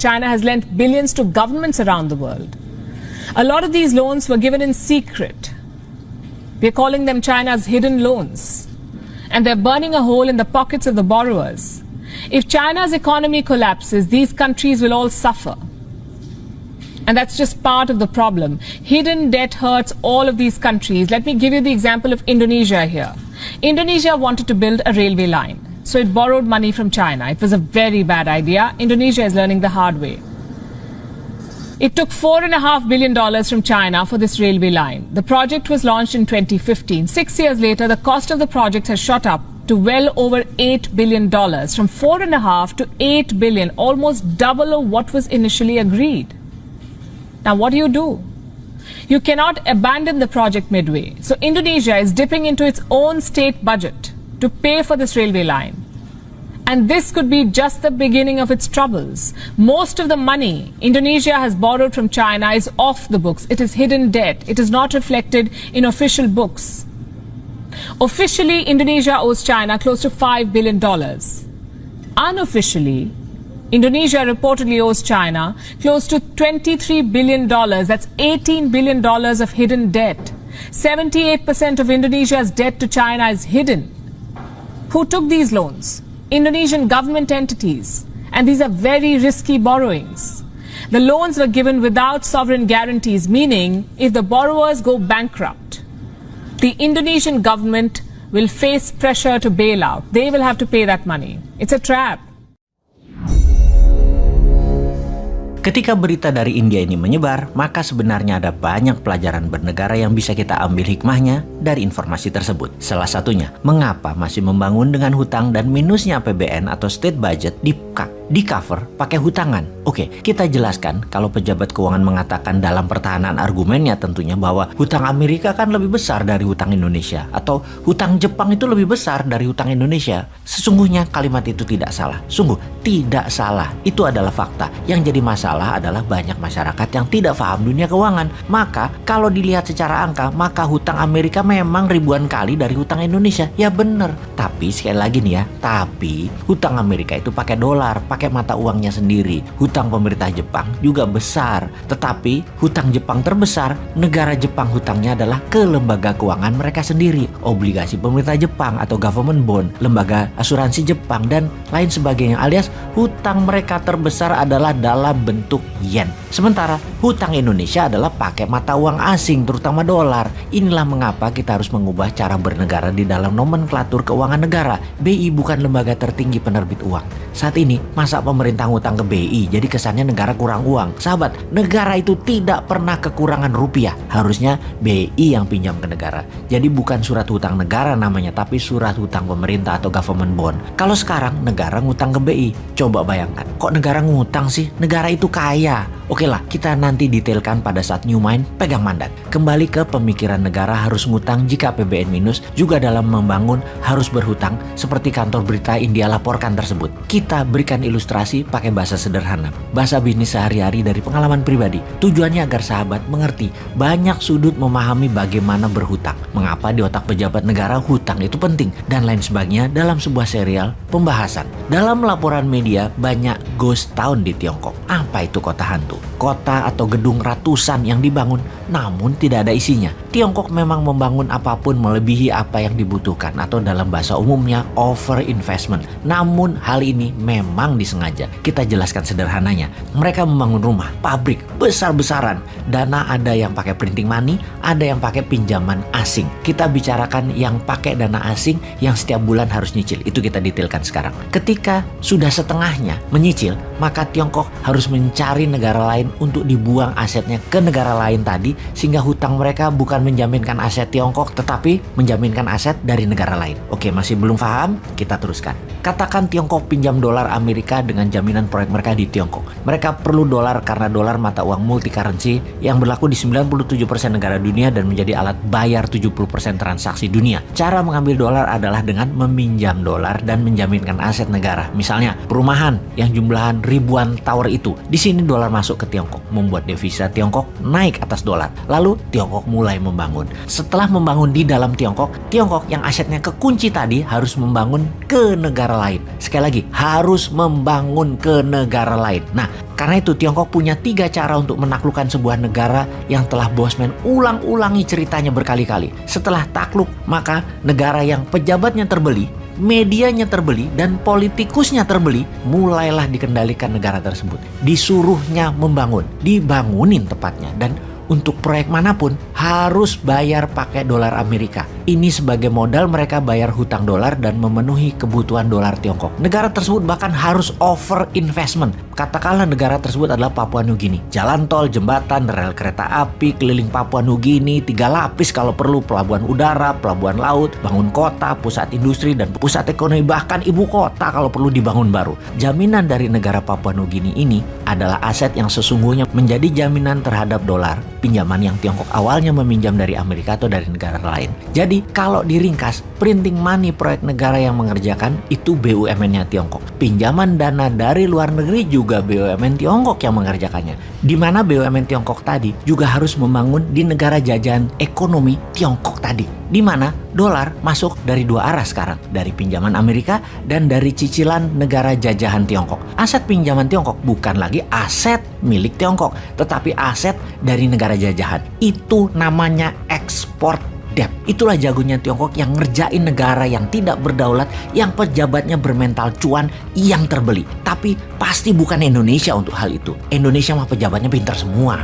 China has lent billions to governments around the world. A lot of these loans were given in secret. We're calling them China's hidden loans. And they're burning a hole in the pockets of the borrowers. If China's economy collapses, these countries will all suffer. And that's just part of the problem. Hidden debt hurts all of these countries. Let me give you the example of Indonesia here. Indonesia wanted to build a railway line. So it borrowed money from China. It was a very bad idea. Indonesia is learning the hard way. It took $4.5 billion from China for this railway line. The project was launched in 2015. 6 years later, the cost of the project has shot up to well over $8 billion. From $4.5 to $8 billion, almost double of what was initially agreed. Now, what do? You cannot abandon the project midway. So Indonesia is dipping into its own state budget to pay for this railway line. And this could be just the beginning of its troubles. Most of the money Indonesia has borrowed from China is off the books. It is hidden debt. It is not reflected in official books. Officially, Indonesia owes China close to $5 billion. Unofficially, Indonesia reportedly owes China close to $23 billion. That's $18 billion of hidden debt. 78% of Indonesia's debt to China is hidden. Who took these loans? Indonesian government entities. And these are very risky borrowings. The loans were given without sovereign guarantees, meaning if the borrowers go bankrupt, the Indonesian government will face pressure to bail out. They will have to pay that money. It's a trap. Ketika berita dari India ini menyebar, maka sebenarnya ada banyak pelajaran bernegara yang bisa kita ambil hikmahnya dari informasi tersebut. Salah satunya, mengapa masih membangun dengan hutang dan minusnya APBN atau state budget di cover pakai hutangan. Oke, kita jelaskan kalau pejabat keuangan mengatakan dalam pertahanan argumennya tentunya bahwa hutang Amerika kan lebih besar dari hutang Indonesia atau hutang Jepang itu lebih besar dari hutang Indonesia. Sesungguhnya kalimat itu tidak salah. Sungguh tidak salah. Itu adalah fakta. Yang jadi masalah adalah banyak masyarakat yang tidak paham dunia keuangan. Maka kalau dilihat secara angka, maka hutang Amerika memang ribuan kali dari hutang Indonesia. Ya bener. Tapi sekali lagi nih ya, tapi hutang Amerika itu pakai dolar, pakai mata uangnya sendiri. Hutang pemerintah Jepang juga besar. Tetapi hutang Jepang terbesar, negara Jepang hutangnya adalah ke lembaga keuangan mereka sendiri. Obligasi pemerintah Jepang atau government bond, lembaga asuransi Jepang dan lain sebagainya. Alias hutang mereka terbesar adalah dalam bentuk yen. Sementara hutang Indonesia adalah pakai mata uang asing, terutama dolar. Inilah mengapa kita harus mengubah cara bernegara di dalam nomenklatur keuangan negara. BI bukan lembaga tertinggi penerbit uang. Saat ini, masa pemerintah ngutang ke BI, jadi kesannya negara kurang uang. Sahabat, negara itu tidak pernah kekurangan rupiah. Harusnya BI yang pinjam ke negara. Jadi bukan surat hutang negara namanya, tapi surat hutang pemerintah atau government bond. Kalau sekarang negara ngutang ke BI, coba bayangkan, kok negara ngutang sih? Negara itu kaya. Oke lah, kita nanti detailkan pada saat New Mind pegang mandat. Kembali ke pemikiran negara harus ngutang jika APBN minus, juga dalam membangun harus berhutang seperti kantor berita India laporkan tersebut. Kita berikan ilustrasi pakai bahasa sederhana, bahasa bisnis sehari-hari dari pengalaman pribadi. Tujuannya agar sahabat mengerti banyak sudut memahami bagaimana berhutang, mengapa di otak pejabat negara hutang itu penting, dan lain sebagainya dalam sebuah serial pembahasan. Dalam laporan media banyak ghost town di Tiongkok. Apa itu kota hantu? Kota atau gedung ratusan yang dibangun namun tidak ada isinya. Tiongkok memang membangun apapun melebihi apa yang dibutuhkan atau dalam bahasa umumnya over investment. Namun hal ini memang disengaja. Kita jelaskan sederhananya. Mereka membangun rumah, pabrik besar-besaran. Dana ada yang pakai printing money, ada yang pakai pinjaman asing. Kita bicarakan yang pakai dana asing yang setiap bulan harus nyicil. Itu kita detailkan sekarang. Ketika sudah setengahnya menyicil, maka Tiongkok harus mencari negara lain untuk dibuang asetnya ke negara lain tadi, sehingga hutang mereka bukan menjaminkan aset Tiongkok tetapi menjaminkan aset dari negara lain. Oke, masih belum paham? Kita teruskan. Katakan Tiongkok pinjam dolar Amerika dengan jaminan proyek mereka di Tiongkok. Mereka perlu dolar karena dolar mata uang multi currency yang berlaku di 97% negara dunia dan menjadi alat bayar 70% transaksi dunia. Cara mengambil dolar adalah dengan meminjam dolar dan menjaminkan aset negara. Misalnya perumahan yang jumlahan ribuan tower itu. Di sini dolar masuk masuk ke Tiongkok, membuat devisa Tiongkok naik atas dolar. Lalu Tiongkok mulai membangun. Setelah membangun di dalam Tiongkok yang asetnya kekunci tadi harus membangun ke negara lain. Sekali lagi, harus membangun ke negara lain. Nah, karena itu Tiongkok punya 3 cara untuk menaklukkan sebuah negara yang telah Bosman ulang-ulangi ceritanya berkali-kali. Setelah takluk, maka negara yang pejabatnya terbeli, medianya terbeli, dan politikusnya terbeli, mulailah dikendalikan negara tersebut. Disuruhnya membangun, dibangunin tepatnya, dan untuk proyek manapun harus bayar pakai dolar Amerika. Ini sebagai modal mereka bayar hutang dolar dan memenuhi kebutuhan dolar Tiongkok. Negara tersebut bahkan harus over investment. Katakanlah negara tersebut adalah Papua Nugini. Jalan tol, jembatan, rel kereta api keliling Papua Nugini, 3 lapis kalau perlu, pelabuhan udara, pelabuhan laut, bangun kota, pusat industri, dan pusat ekonomi, bahkan ibu kota kalau perlu dibangun baru. Jaminan dari negara Papua Nugini ini adalah aset yang sesungguhnya menjadi jaminan terhadap dolar, pinjaman yang Tiongkok awalnya meminjam dari Amerika atau dari negara lain. Jadi kalau diringkas, printing money proyek negara yang mengerjakan itu BUMN-nya Tiongkok. Pinjaman dana dari luar negeri juga BUMN Tiongkok yang mengerjakannya. Di mana BUMN Tiongkok tadi juga harus membangun di negara jajahan ekonomi Tiongkok tadi. Di mana dolar masuk dari 2 arah sekarang, dari pinjaman Amerika dan dari cicilan negara jajahan Tiongkok. Aset pinjaman Tiongkok bukan lagi aset milik Tiongkok, tetapi aset dari negara jajahan. Itu namanya ekspor debt. Itulah jagonya Tiongkok yang ngerjain negara yang tidak berdaulat, yang pejabatnya bermental cuan, yang terbeli. Tapi pasti bukan Indonesia untuk hal itu. Indonesia mah pejabatnya pintar semua.